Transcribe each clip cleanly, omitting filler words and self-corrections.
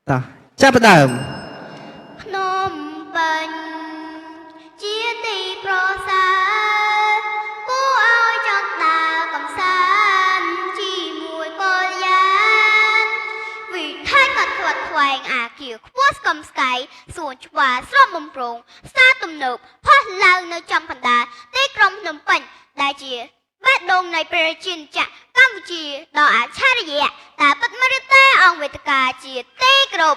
តោះចាប់ផ្ដើមភ្នំពេញជាទីប្រសើរគួរឲ្យចង់ដើរកំសាន្តជាមួយកល្យានវិថីក៏ធាត់ថ្វែងអាគារខ្ពស់ស្កឹមស្កៃសួនច្បារស្រស់បំព្រងផ្សារទំនើបផុសឡើងនៅចំកណ្ដាលទីក្រុងភ្នំពេញដែលជាបេះដូងនៃប្រជាជាតិកម្ពុជាដ៏អច្ឆរិយៈតែពិតមែនទេអង្គវេទិកាជាទីគោរព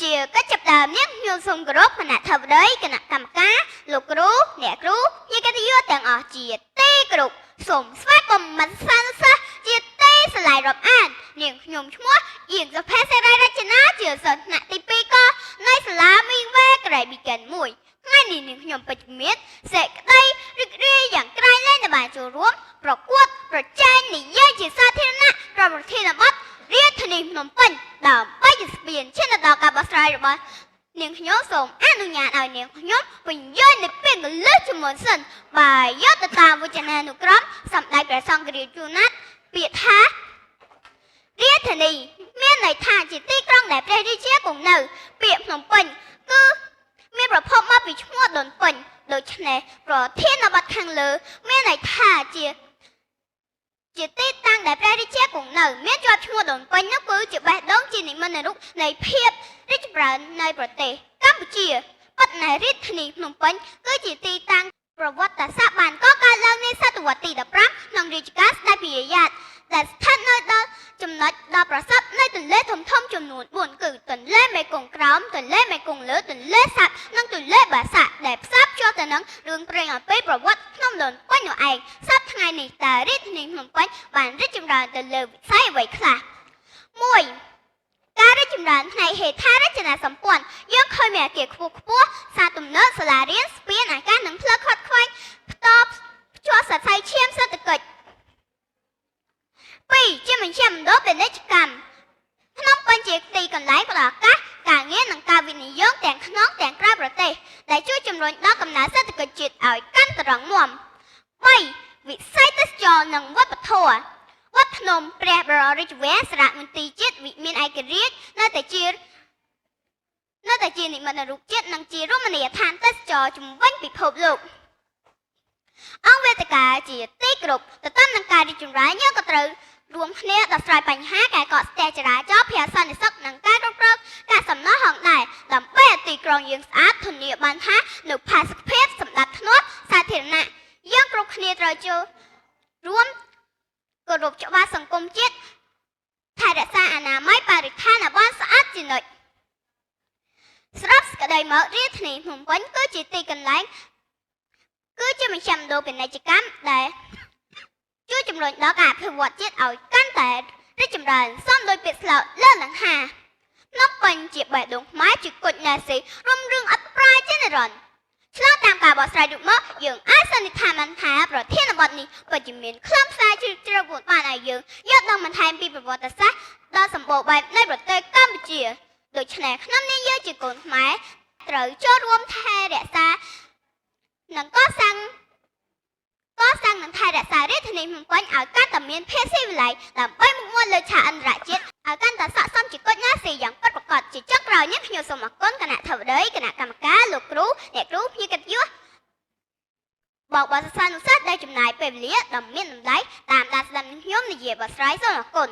ជាកិច្ចចាប់ផ្ដើមនេះខ្ញុំសូមគោរពគណៈធិបតីគណៈកម្មការលោកគ្រូអ្នកគ្រូជាកិត្តិយសទាំងអស់ជាទីគោរពសូមស្វាគមន៍មិនសានសិស្សជាទីស្រឡាញ់រាប់អាននាងខ្ញុំឈ្មោះអៀងសុភ័ក្រសេរីរចនាជាសិស្សថ្នាក់ទី2កនៃសាលាមីងវ៉េក្រៃប៊ីកិន1ថ្ងៃនេះនាងខ្ញុំពេជ្រមាសសេចក្តីរីករាយយ៉ាងក្រៃលែងដែលបានចូលរួមប្រកួតប្រជែងនិយាយជាសាធារណៈប្រប្រធានបទរាជធានីភ្នំពេញដើម្បីជាស្ពានឈានទៅដល់ការបោះស្រាយរបស់នាងខ្ញុំសូមអនុញ្ញាតឲ្យនាងខ្ញុំបញ្យល់នៅពេលកលឹះជំនន់សិនបាយយកទៅតាមវចនានុក្រមសម្ដេចព្រះសង្ឃរាជជួនណាត់ពាក្យថារាជធានីមានន័យថាជាទីក្រុងដែលព្រះរាជាគង់នៅពាក្យភ្នំពេញគឺមានប្រភពមកពីឈ្មោះដុនពេញដូច្នេះប្រធានបទខាងលើមានន័យថាជាទីតាំងដែលព្រះរាជាគង់នៅមានជាប់ឈ្មោះដុនពេញនោះគឺជាបេះដូងជានិមិត្តរូបនៃភាពរីកចម្រើននៃប្រទេសកម្ពុជាប៉ុន្តែរាជធានីភ្នំពេញគឺជាទីតាំងប្រវត្តិសាស្ត្របានកកើតឡើងនៅសតវត្សទី15ក្នុងរជ្ជកាលស្ដេចព្រះយ័តដែលស្ថិតនៅដល់ចំណុចដ៏ប្រសព្វនៃទន្លេធំៗចំនួន4គឺទន្លេមេគង្គក្រោមទន្លេមេគង្គលើទន្លេសាបនិងទន្លេបាសាក់ដែលផ្សារភ្ជាប់ទៅនឹងរឿងព្រេងអំពីប្រវត្តិភ្នំដុនពេញនោះឯងសប្តាហ៍ថ្ងៃនេះតើរាជធានីភ្នំពេញបានរីកចម្រើនទៅលើវិស័យអ្វីខ្លះ1ការរីកចម្រើនផ្នែកហេដ្ឋារចនាសម្ព័ន្ធយើងឃើញមានអគារខ្ពស់ៗសាលទំនើបសាលារៀនស្ពានអាកាសនិងផ្លូវខាត់ខ្វែងផ្ទាប់ភ្ជាប់សរសៃឈាមសេដ្ឋកិច្ច2ជាមជ្ឈមណ្ឌលពាណិជ្ជកម្មភ្នំពេញជាទីកន្លែងផ្ដល់ឱកាសការងារនិងការវិនិយោគទាំងក្នុងទាំងក្រៅប្រទេសដែលជួយជំរុញដល់កំណើនសេដ្ឋកិច្ចជាតិឲ្យកាន់តែរឹងមាំ3វិស័យទេសចរណ៍និងវប្បធម៌វត្តភ្នំព្រះបរមរាជវាំងសារមន្ទីរជាតិវិមានឯករាជ្យនៅតែជានិមិត្តរូបជាតិនិងជារមណីយដ្ឋានទេសចរណ៍ជំវិញពិភពលោកអង្គវេទិកាជាទីគោរពទៅតាមនឹងការរីកចម្រើនយើងក៏ត្រូវរួមគ្នាដោះស្រាយបញ្ហាការកកស្ទះចរាចរណ៍ភាសន្តិសុខនិងការគ្រប់គ្រងការសំណង់ហងដែរដើម្បីឲ្យទីក្រុងយើងស្អាតធានាបានថានៅផាសុកភាពសម្ដាប់ធ្នាប់សាធារណៈយើងគ្រប់គ្នាត្រូវចូលរួមគោរពច្បាប់សង្គមជាតិថែរក្សាអនាម័យបរិស្ថានឲ្យបានស្អាតជានិច្ចស្រាប់ក្តីមករាជធានីភ្នំពេញគឺជាទីកន្លែងគឺជាមជ្ឈមណ្ឌលពាណិជ្ជកម្មដែលជួយជំរុញដល់ការអភិវឌ្ឍជាតិឲ្យកាន់តែរីកចម្រើនសមដោយពាក្យស្លោកលើនឹងថាភ្នំពេញជាបេះដូងខ្មែរជាគុជណាស៊ីរំរឿងអត់ប្រាយជានិរន្តរ៍ឆ្លងតាមការបកស្រាយរូបមកយើងអាចសន្និដ្ឋានបានថាប្រធានបទនេះពិតជាមានខ្លឹមសារជ្រាលជ្រៅបានឲ្យយើងយល់ដឹងបន្ថែមពីប្រវត្តិសាស្ត្រដ៏សម្បូរបែបនៃប្រទេសកម្ពុជាដូច្នេះក្នុងនាមយើងជាកូនខ្មែរត្រូវចូលរួមថែរក្សានិងកសាងនិងថែរក្សារាជធានីភ្នំពេញឲ្យកាន់តែមានភាពស៊ីវិល័យដើម្បីមុខមាត់លើឆាកអន្តរជាតិឲ្យកាន់តែស័ក្តិសមជាគុជណាស៊ីយ៉ាងពិតប្រាកដជាចុងក្រោយនេះខ្ញុំសូមអរគុណគណៈធិបតីគណៈកម្មការលោកគ្រូអ្នកគ្រូភ្ញៀវកិត្តិយសបងប្អូនសិស្សានុសិស្សដែលចំណាយពេលវេលាដ៏មានតម្លៃតាមដានស្ដាប់ខ្ញុំនិយាយបកស្រាយសូមអរគុណ